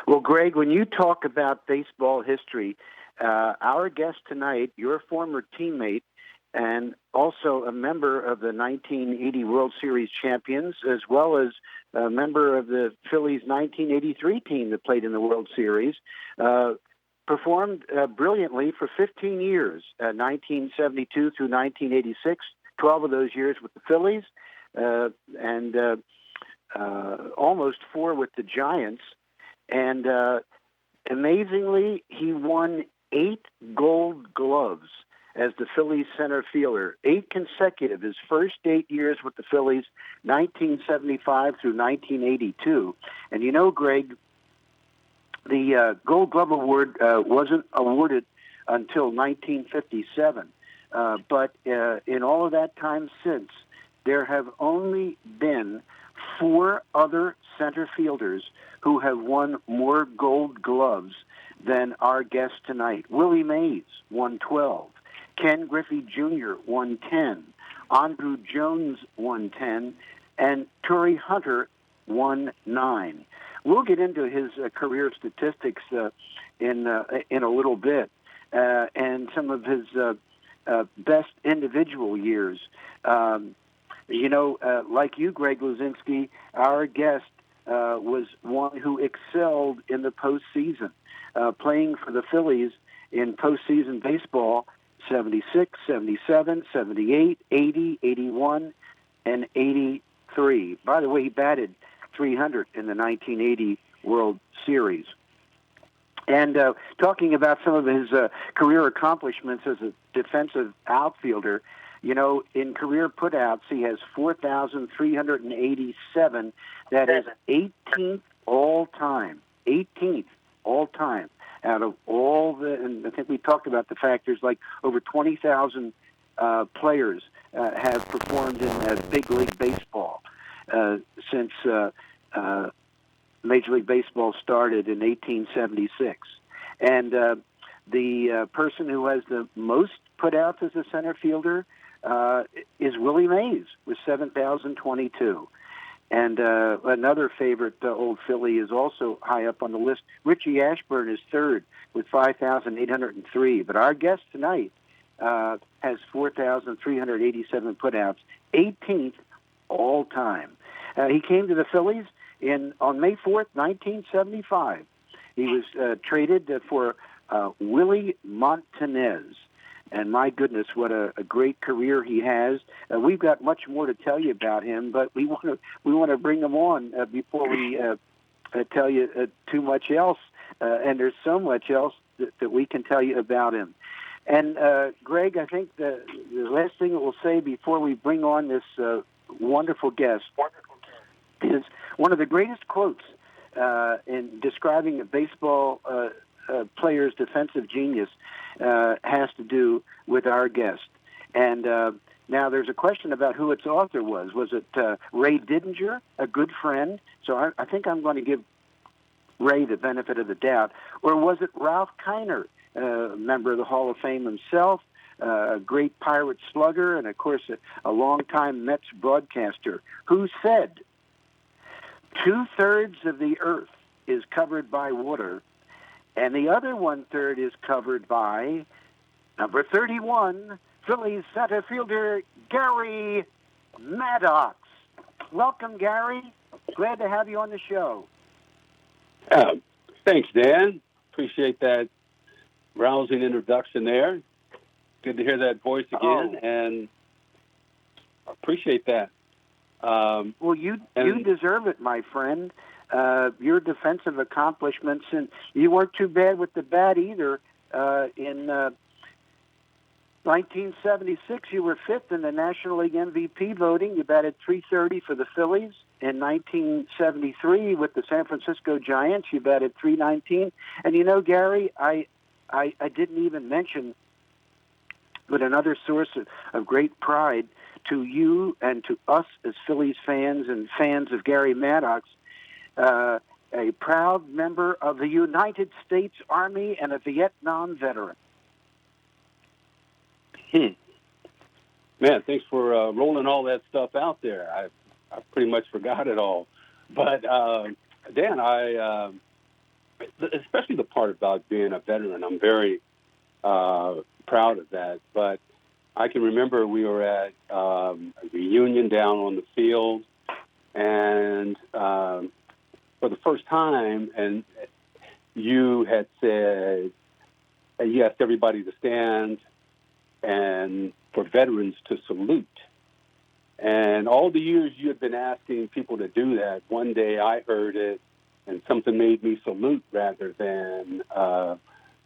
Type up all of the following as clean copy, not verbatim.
Well, Greg, when you talk about baseball history, our guest tonight, your former teammate, and also a member of the 1980 World Series champions, as well as a member of the Phillies 1983 team that played in the World Series, performed brilliantly for 15 years, 1972 through 1986, 12 of those years with the Phillies, and almost 4 with the Giants. And amazingly, he won 8 Gold Gloves as the Phillies center fielder, 8 consecutive, his first 8 years with the Phillies, 1975 through 1982. And you know, Greg, the Gold Glove Award wasn't awarded until 1957. But in all of that time since, there have only been 4 other center fielders who have won more Gold Gloves than our guest tonight. Willie Mays won 12. Ken Griffey Jr. won 10. Andrew Jones won 10. And Torrey Hunter won 9. We'll get into his career statistics in a little bit, and some of his best individual years. Like you, Greg Luzinski, our guest was one who excelled in the postseason, playing for the Phillies in postseason baseball, 76, 77, 78, 80, 81, and 83. By the way, he batted 300 in the 1980 World Series. And talking about some of his career accomplishments as a defensive outfielder, you know, in career putouts, he has 4,387. That is 18th all-time. 18th all-time out of all the, and I think we talked about the factors, like over 20,000 players have performed in big league baseball since Major League Baseball started in 1876. And the person who has the most putouts as a center fielder is Willie Mays with 7,022. And another favorite old Philly is also high up on the list. Richie Ashburn is third with 5,803. But our guest tonight has 4,387 putouts, 18th all time. He came to the Phillies on May 4th, 1975. He was traded for Willie Montanez. And my goodness, what a great career he has. We've got much more to tell you about him, but we want to bring him on before we tell you too much else. And there's so much else that we can tell you about him. And Greg, I think the last thing that we'll say before we bring on this wonderful guest is one of the greatest quotes in describing a baseball player's defensive genius has to do with our guest. And now there's a question about who its author was. Was it Ray Didinger, a good friend? So I think I'm going to give Ray the benefit of the doubt. Or was it Ralph Kiner, a member of the Hall of Fame himself, a great Pirate slugger, and, of course, a longtime Mets broadcaster, who said, 2/3 of the earth is covered by water, and the other 1/3 is covered by number 31, Phillies center fielder Gary Maddox. Welcome, Gary. Glad to have you on the show. Thanks, Dan. Appreciate that rousing introduction there. Good to hear that voice again, and appreciate that. Well, you deserve it, my friend. Your defensive accomplishments, and you weren't too bad with the bat either. In 1976, you were 5th in the National League MVP voting. You batted .330 for the Phillies. In 1973, with the San Francisco Giants, you batted .319. And you know, Gary, I didn't even mention, but another source of great pride to you and to us as Phillies fans and fans of Gary Maddox, a proud member of the United States Army and a Vietnam veteran. Man, thanks for rolling all that stuff out there. I pretty much forgot it all. But, Dan, especially the part about being a veteran. I'm very proud of that. But I can remember we were at a reunion down on the field, and for the first time, and you had said, you asked everybody to stand and for veterans to salute. And all the years you had been asking people to do that, one day I heard it, and something made me salute rather than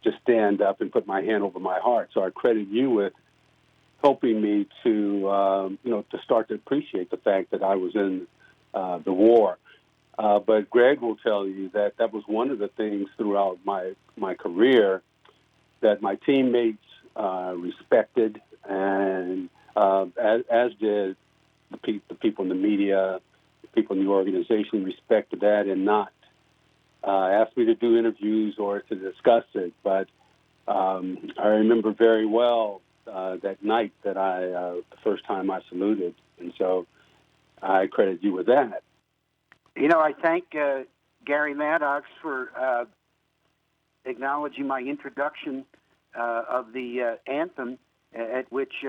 just stand up and put my hand over my heart. So I credit you with helping me to, to start to appreciate the fact that I was in the war. But Greg will tell you that that was one of the things throughout my career that my teammates respected, and as did the people in the media, the people in the organization respected that and not asked me to do interviews or to discuss it. But I remember very well that night that the first time I saluted, and so I credit you with that. I thank Gary Maddox for acknowledging my introduction of the anthem, at which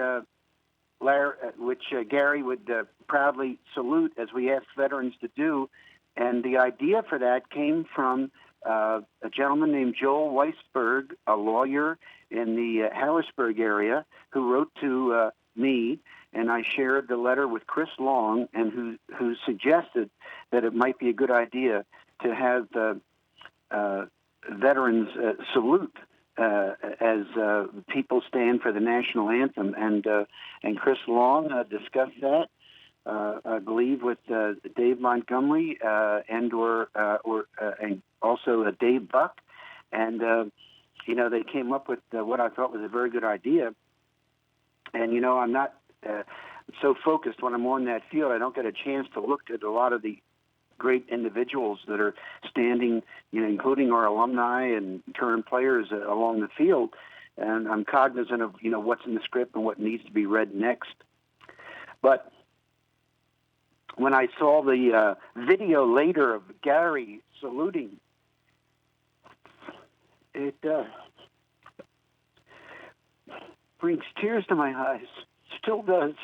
Gary would proudly salute, as we ask veterans to do. And the idea for that came from a gentleman named Joel Weisberg, a lawyer in the Harrisburg area, who wrote to me, and I shared the letter with Chris Long, and who suggested that it might be a good idea to have veterans salute as people stand for the national anthem. And Chris Long discussed that, I believe, with Dave Montgomery and also Dave Buck, and they came up with what I thought was a very good idea. And I'm not so focused when I'm on that field. I don't get a chance to look at a lot of the great individuals that are standing, including our alumni and current players along the field. And I'm cognizant of, what's in the script and what needs to be read next. But when I saw the video later of Gary saluting, it brings tears to my eyes. Still does.